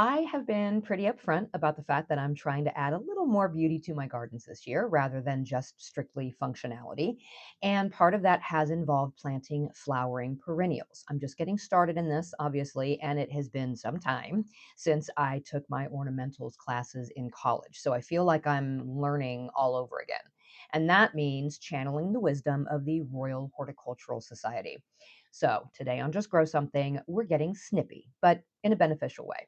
I have been pretty upfront about the fact that I'm trying to add a little more beauty to my gardens this year rather than just strictly functionality. And part of that has involved planting flowering perennials. I'm just getting started in this, obviously, and it has been some time since I took my ornamentals classes in college. So I feel like I'm learning all over again. And that means channeling the wisdom of the Royal Horticultural Society. So today on Just Grow Something, we're getting snippy, but in a beneficial way.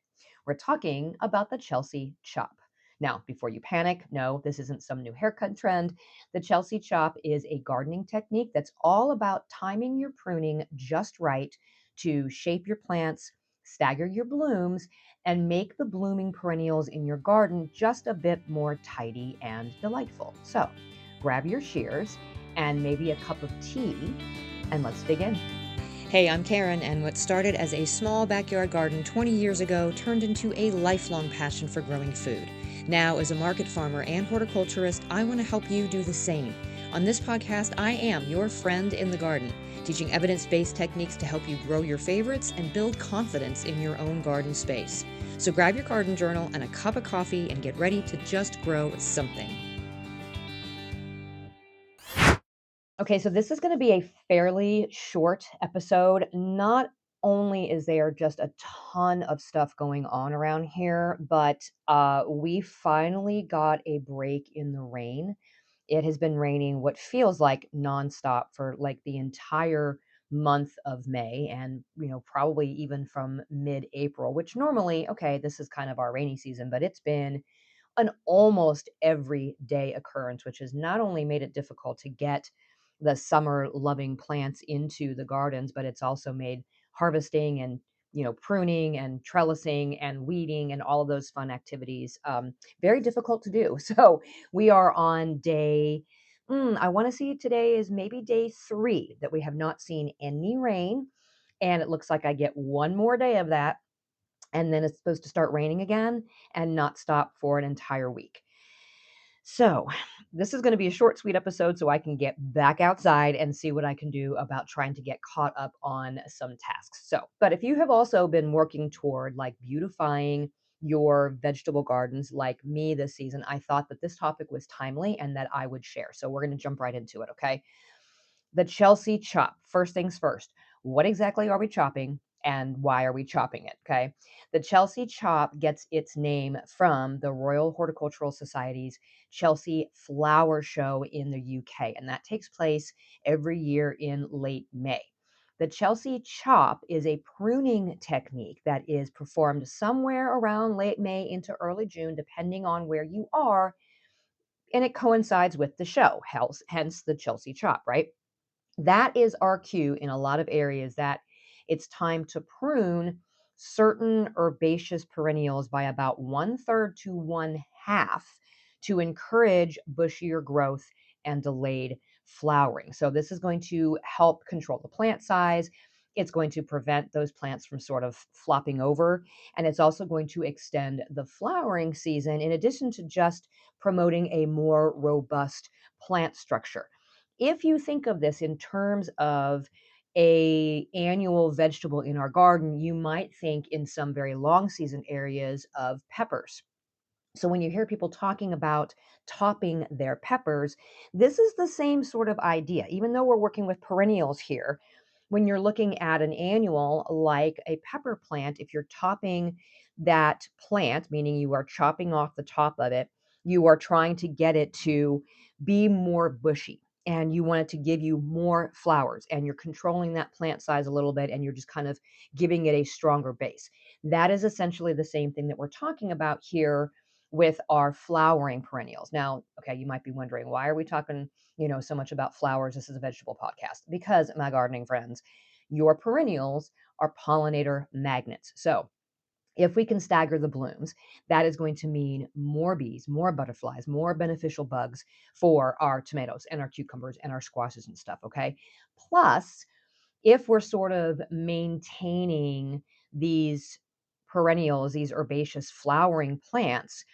We're talking about the Chelsea chop. Now, before you panic, no, this isn't some new haircut trend. The Chelsea chop is a gardening technique that's all about timing your pruning just right to shape your plants, stagger your blooms, and make the blooming perennials in your garden just a bit more tidy and delightful. So, grab your shears and maybe a cup of tea, and let's dig in. Hey, I'm Karen, and what started as a small backyard garden 20 years ago turned into a lifelong passion for growing food. Now, as a market farmer and horticulturist, I want to help you do the same. On this podcast, I am your friend in the garden, teaching evidence-based techniques to help you grow your favorites and build confidence in your own garden space. So grab your garden journal and a cup of coffee and get ready to just grow something. Okay, so this is going to be a fairly short episode. Not only is there just a ton of stuff going on around here, but we finally got a break in the rain. It has been raining what feels like nonstop for like the entire month of May and, probably even from mid-April, which normally, okay, this is kind of our rainy season, but it's been an almost everyday occurrence, which has not only made it difficult to get the summer loving plants into the gardens, but it's also made harvesting and pruning and trellising and weeding and all of those fun activities very difficult to do. So we are on day, I want to see today is maybe day 3 that we have not seen any rain. And it looks like I get one more day of that and then it's supposed to start raining again and not stop for an entire week. So, this is going to be a short, sweet episode so I can get back outside and see what I can do about trying to get caught up on some tasks. So, but if you have also been working toward like beautifying your vegetable gardens like me this season, I thought that this topic was timely and that I would share. So, we're going to jump right into it, okay? The Chelsea chop. First things first. What exactly are we chopping and why are we chopping it? Okay. The Chelsea chop gets its name from the Royal Horticultural Society's Chelsea Flower Show in the UK, and that takes place every year in late May. The Chelsea chop is a pruning technique that is performed somewhere around late May into early June, depending on where you are, and it coincides with the show, hence the Chelsea chop, right? That is our cue in a lot of areas that it's time to prune certain herbaceous perennials by about 1/3 to 1/2 to encourage bushier growth and delayed flowering. So this is going to help control the plant size. It's going to prevent those plants from sort of flopping over. And it's also going to extend the flowering season in addition to just promoting a more robust plant structure. If you think of this in terms of a annual vegetable in our garden, you might think in some very long season areas of peppers. So when you hear people talking about topping their peppers, this is the same sort of idea. Even though we're working with perennials here, when you're looking at an annual like a pepper plant, if you're topping that plant, meaning you are chopping off the top of it, you are trying to get it to be more bushy and you want it to give you more flowers and you're controlling that plant size a little bit and you're just kind of giving it a stronger base. That is essentially the same thing that we're talking about here with our flowering perennials. Now, okay, you might be wondering, why are we talking, so much about flowers? This is a vegetable podcast. Because, my gardening friends, your perennials are pollinator magnets. So, if we can stagger the blooms, that is going to mean more bees, more butterflies, more beneficial bugs for our tomatoes and our cucumbers and our squashes and stuff, okay? Plus, if we're sort of maintaining these perennials, these herbaceous flowering plants,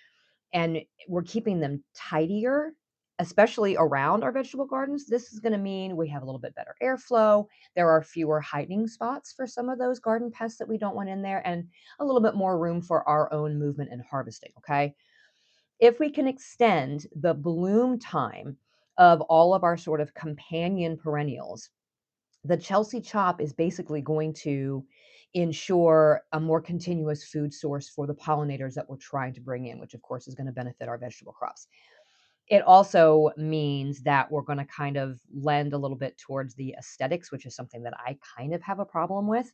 and we're keeping them tidier especially around our vegetable gardens, this is going to mean we have a little bit better airflow. There are fewer hiding spots for some of those garden pests that we don't want in there, and a little bit more room for our own movement and harvesting. Okay. If we can extend the bloom time of all of our sort of companion perennials, the Chelsea chop is basically going to ensure a more continuous food source for the pollinators that we're trying to bring in, which of course is going to benefit our vegetable crops. It also means that we're going to kind of lend a little bit towards the aesthetics, which is something that I kind of have a problem with.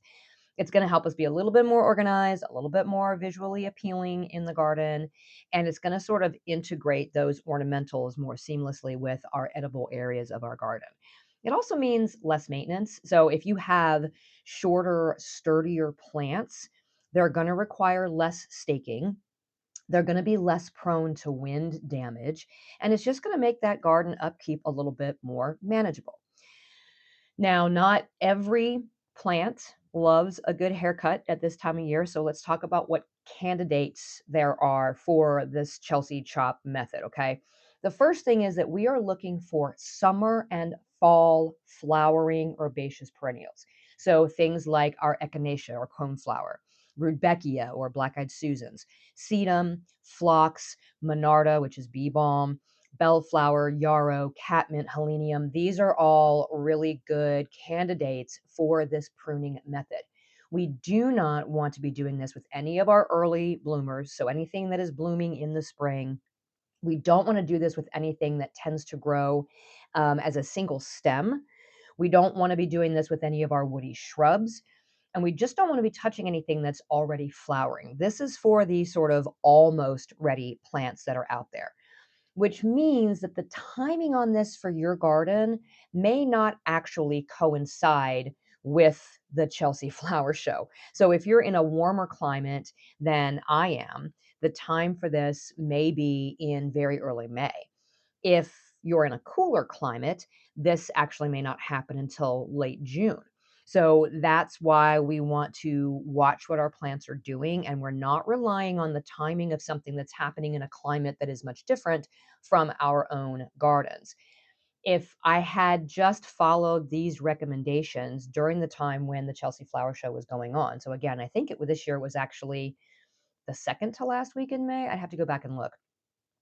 It's going to help us be a little bit more organized, a little bit more visually appealing in the garden, and it's going to sort of integrate those ornamentals more seamlessly with our edible areas of our garden. It also means less maintenance. So if you have shorter, sturdier plants, they're going to require less staking. They're going to be less prone to wind damage, and it's just going to make that garden upkeep a little bit more manageable. Now, not every plant loves a good haircut at this time of year, so let's talk about what candidates there are for this Chelsea chop method, okay? The first thing is that we are looking for summer and fall flowering herbaceous perennials. So things like our Echinacea or coneflower, Rudbeckia or black-eyed Susans, Sedum, Phlox, Monarda, which is bee balm, bellflower, yarrow, catmint, helenium. These are all really good candidates for this pruning method. We do not want to be doing this with any of our early bloomers, so anything that is blooming in the spring. We don't want to do this with anything that tends to grow as a single stem. We don't want to be doing this with any of our woody shrubs. And we just don't want to be touching anything that's already flowering. This is for the sort of almost ready plants that are out there, which means that the timing on this for your garden may not actually coincide with the Chelsea Flower Show. So if you're in a warmer climate than I am, the time for this may be in very early May. If you're in a cooler climate, this actually may not happen until late June. So that's why we want to watch what our plants are doing, and we're not relying on the timing of something that's happening in a climate that is much different from our own gardens. If I had just followed these recommendations during the time when the Chelsea Flower Show was going on, so again, I think this year was actually the second to last week in May. I'd have to go back and look.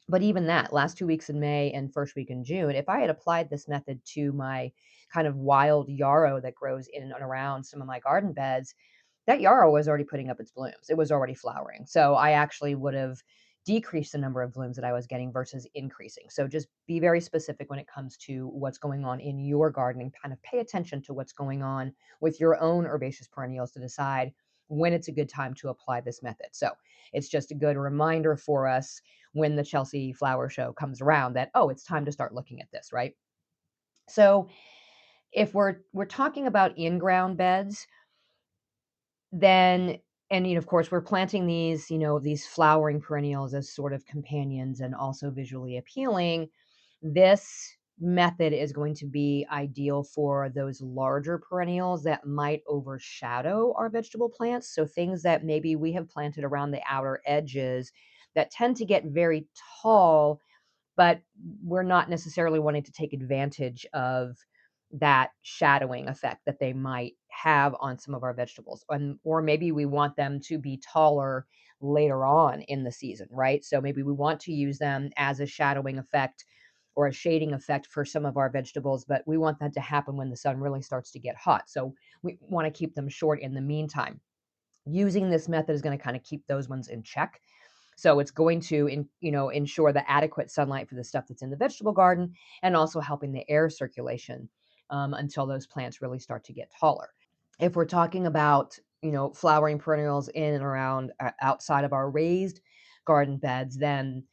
But even that, last 2 weeks in May and first week in June, if I had applied this method to my kind of wild yarrow that grows in and around some of my garden beds, that yarrow was already putting up its blooms. It was already flowering. So I actually would have decreased the number of blooms that I was getting versus increasing. So just be very specific when it comes to what's going on in your garden and kind of pay attention to what's going on with your own herbaceous perennials to decide when it's a good time to apply this method. So it's just a good reminder for us when the Chelsea Flower Show comes around that, oh, it's time to start looking at this, right? So if we're talking about in-ground beds, then and of course we're planting these, these flowering perennials as sort of companions and also visually appealing. This method is going to be ideal for those larger perennials that might overshadow our vegetable plants. So things that maybe we have planted around the outer edges that tend to get very tall, but we're not necessarily wanting to take advantage of that shadowing effect that they might have on some of our vegetables. Or maybe we want them to be taller later on in the season, right? So maybe we want to use them as a shadowing effect or a shading effect for some of our vegetables, but we want that to happen when the sun really starts to get hot. So we want to keep them short in the meantime. Using this method is going to kind of keep those ones in check. So it's going to, ensure the adequate sunlight for the stuff that's in the vegetable garden, and also helping the air circulation until those plants really start to get taller. If we're talking about, flowering perennials in and around outside of our raised garden beds, then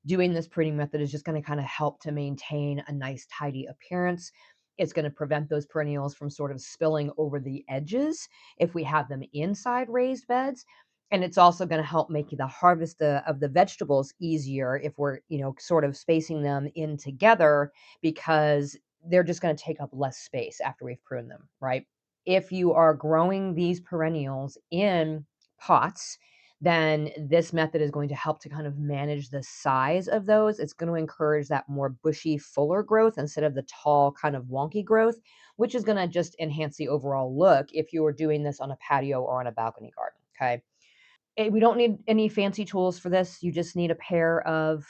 doing this pruning method is just going to kind of help to maintain a nice, tidy appearance. It's going to prevent those perennials from sort of spilling over the edges if we have them inside raised beds. And it's also going to help make the harvest of the vegetables easier if we're, sort of spacing them in together, because they're just going to take up less space after we've pruned them, right? If you are growing these perennials in pots, then this method is going to help to kind of manage the size of those. It's going to encourage that more bushy, fuller growth instead of the tall, kind of wonky growth, which is going to just enhance the overall look if you were doing this on a patio or on a balcony garden. Okay. We don't need any fancy tools for this. You just need a pair of,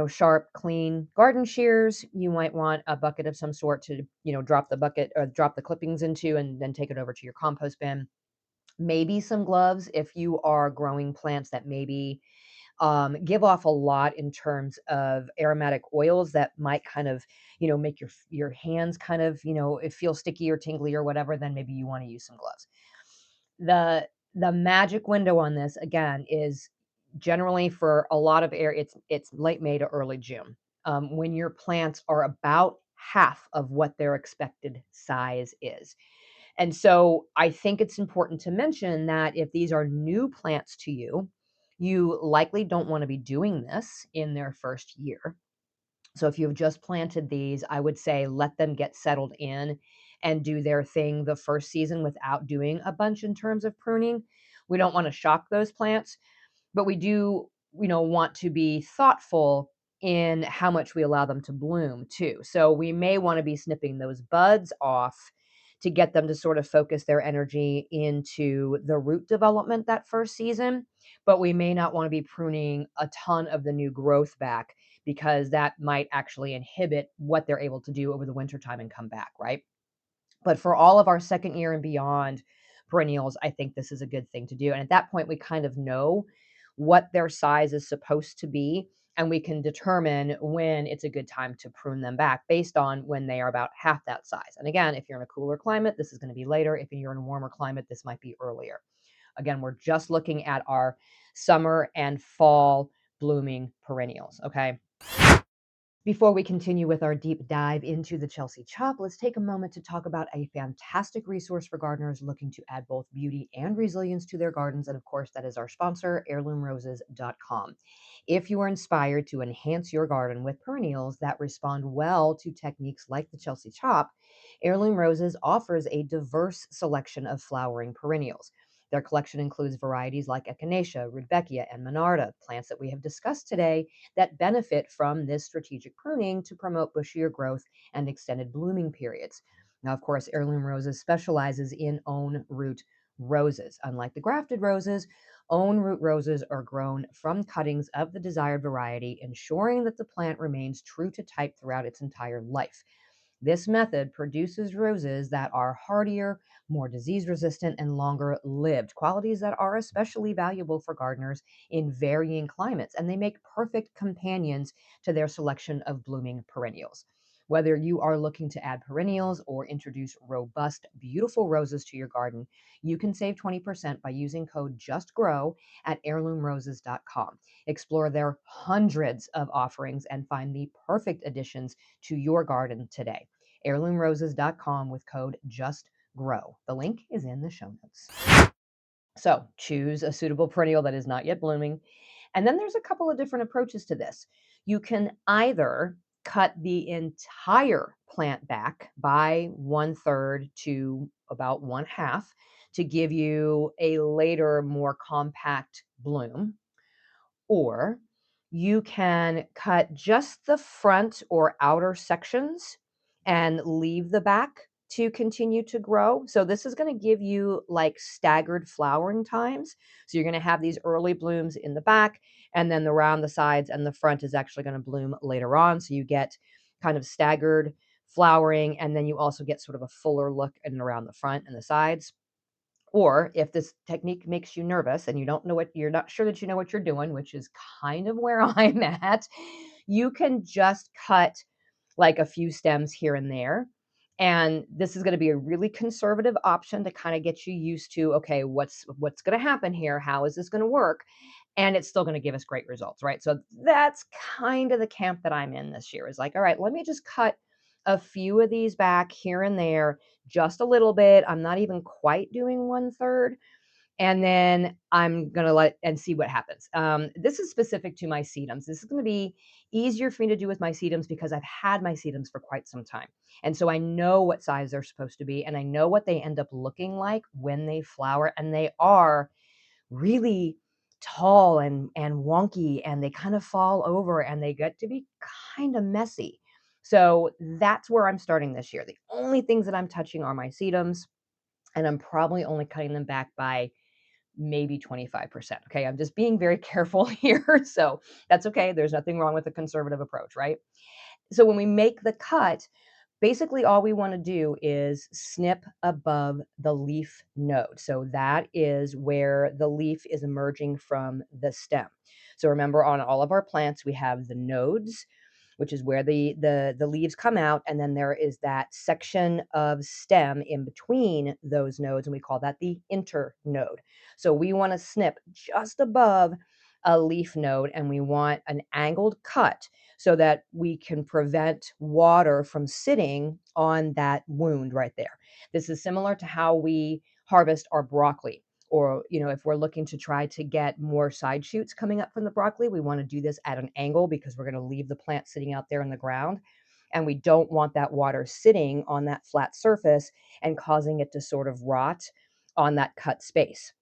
sharp, clean garden shears. You might want a bucket of some sort to, drop the bucket or drop the clippings into and then take it over to your compost bin. Maybe some gloves if you are growing plants that maybe give off a lot in terms of aromatic oils that might kind of, make your hands kind of, it feel sticky or tingly or whatever. Then maybe you want to use some gloves. The magic window on this again is generally for a lot of air. It's late May to early June, when your plants are about half of what their expected size is. And so I think it's important to mention that if these are new plants to you, you likely don't want to be doing this in their first year. So if you've just planted these, I would say let them get settled in and do their thing the first season without doing a bunch in terms of pruning. We don't want to shock those plants, but we do, want to be thoughtful in how much we allow them to bloom too. So we may want to be snipping those buds off to get them to sort of focus their energy into the root development that first season, but we may not want to be pruning a ton of the new growth back because that might actually inhibit what they're able to do over the winter time and come back, right? But for all of our second year and beyond perennials, I think this is a good thing to do. And at that point, we kind of know what their size is supposed to be, and we can determine when it's a good time to prune them back based on when they are about half that size. And again, if you're in a cooler climate, this is going to be later. If you're in a warmer climate, this might be earlier. Again, we're just looking at our summer and fall blooming perennials, okay? Before we continue with our deep dive into the Chelsea Chop, let's take a moment to talk about a fantastic resource for gardeners looking to add both beauty and resilience to their gardens. And of course, that is our sponsor, heirloomroses.com. If you are inspired to enhance your garden with perennials that respond well to techniques like the Chelsea Chop, Heirloom Roses offers a diverse selection of flowering perennials. Their collection includes varieties like Echinacea, Rudbeckia, and Monarda, plants that we have discussed today that benefit from this strategic pruning to promote bushier growth and extended blooming periods. Now, of course, Heirloom Roses specializes in own root roses. Unlike the grafted roses, own root roses are grown from cuttings of the desired variety, ensuring that the plant remains true to type throughout its entire life. This method produces roses that are hardier, more disease resistant, and longer lived, qualities that are especially valuable for gardeners in varying climates, and they make perfect companions to their selection of blooming perennials. Whether you are looking to add perennials or introduce robust, beautiful roses to your garden, you can save 20% by using code JUSTGROW at heirloomroses.com. Explore their hundreds of offerings and find the perfect additions to your garden today. Heirloomroses.com with code JUSTGROW. The link is in the show notes. So choose a suitable perennial that is not yet blooming. And then there's a couple of different approaches to this. You can either cut the entire plant back by 1/3 to about 1/2 to give you a later, more compact bloom, or you can cut just the front or outer sections and leave the back to continue to grow. So this is going to give you like staggered flowering times. So you're going to have these early blooms in the back, and then around the sides and the front is actually going to bloom later on. So you get kind of staggered flowering, and then you also get sort of a fuller look in and around the front and the sides. Or if this technique makes you nervous and you don't know what you're not sure that you know what you're doing, which is kind of where I'm at, you can just cut like a few stems here and there. And this is going to be a really conservative option to kind of get you used to, okay, what's going to happen here? How is this going to work? And it's still going to give us great results, right? So that's kind of the camp that I'm in this year, is like, all right, let me just cut a few of these back here and there, just a little bit. I'm not even quite doing 1/3. And then I'm going to let and see what happens. This is specific to my sedums. This is going to be easier for me to do with my sedums because I've had my sedums for quite some time. And so I know what size they're supposed to be, and I know what they end up looking like when they flower. And they are really tall and wonky, and they kind of fall over and they get to be kind of messy. So that's where I'm starting this year. The only things that I'm touching are my sedums, and I'm probably only cutting them back by maybe 25%. Okay. I'm just being very careful here. So that's okay. There's nothing wrong with a conservative approach, right? So when we make the cut, basically all we want to do is snip above the leaf node. So that is where the leaf is emerging from the stem. So remember, on all of our plants, we have the nodes, which is where the leaves come out, and then there is that section of stem in between those nodes, and we call that the internode. So we want to snip just above a leaf node, and we want an angled cut so that we can prevent water from sitting on that wound right there. This is similar to how we harvest our broccoli. Or, if we're looking to try to get more side shoots coming up from the broccoli, we want to do this at an angle because we're going to leave the plant sitting out there in the ground. And we don't want that water sitting on that flat surface and causing it to sort of rot on that cut space.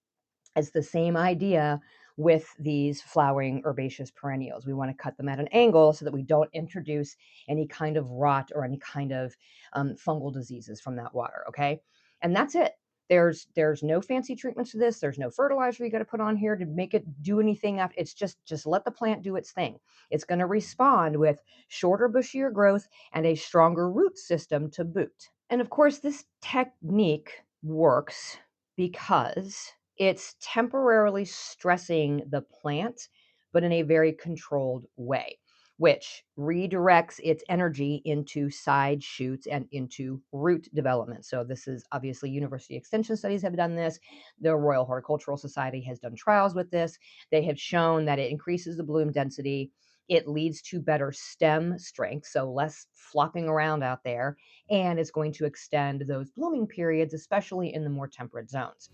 It's the same idea with these flowering herbaceous perennials. We want to cut them at an angle so that we don't introduce any kind of rot or any kind of fungal diseases from that water. Okay. And that's it. There's no fancy treatments to this. There's no fertilizer you got to put on here to make it do anything. It's just let the plant do its thing. It's going to respond with shorter, bushier growth and a stronger root system to boot. And of course, this technique works because it's temporarily stressing the plant, but in a very controlled way, which redirects its energy into side shoots and into root development. So this is obviously university extension studies have done this. The Royal Horticultural Society has done trials with this. They have shown that it increases the bloom density. It leads to better stem strength, so less flopping around out there, and it's going to extend those blooming periods, especially in the more temperate zones.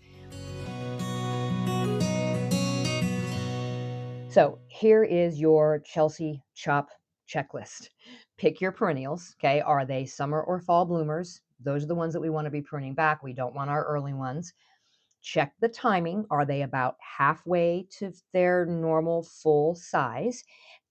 So here is your Chelsea Chop checklist. Pick your perennials. Okay. Are they summer or fall bloomers? Those are the ones that we want to be pruning back. We don't want our early ones. Check the timing. Are they about halfway to their normal full size?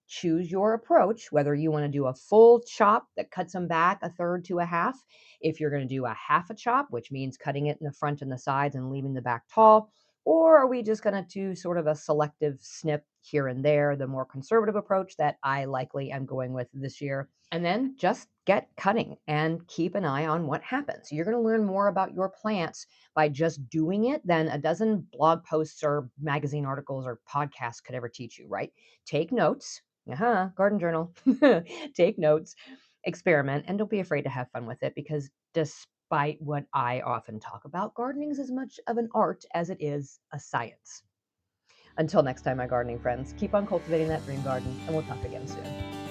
Choose your approach, whether you want to do a full chop that cuts them back a third to a half. If you're going to do a half a chop, which means cutting it in the front and the sides and leaving the back tall, or are we just going to do sort of a selective snip here and there, the more conservative approach that I likely am going with this year? And then just get cutting and keep an eye on what happens. You're going to learn more about your plants by just doing it than a dozen blog posts or magazine articles or podcasts could ever teach you, right? Take notes. Garden journal. Take notes, experiment, and don't be afraid to have fun with it, because despite what I often talk about, gardening is as much of an art as it is a science. Until next time, my gardening friends, keep on cultivating that dream garden, and we'll talk again soon.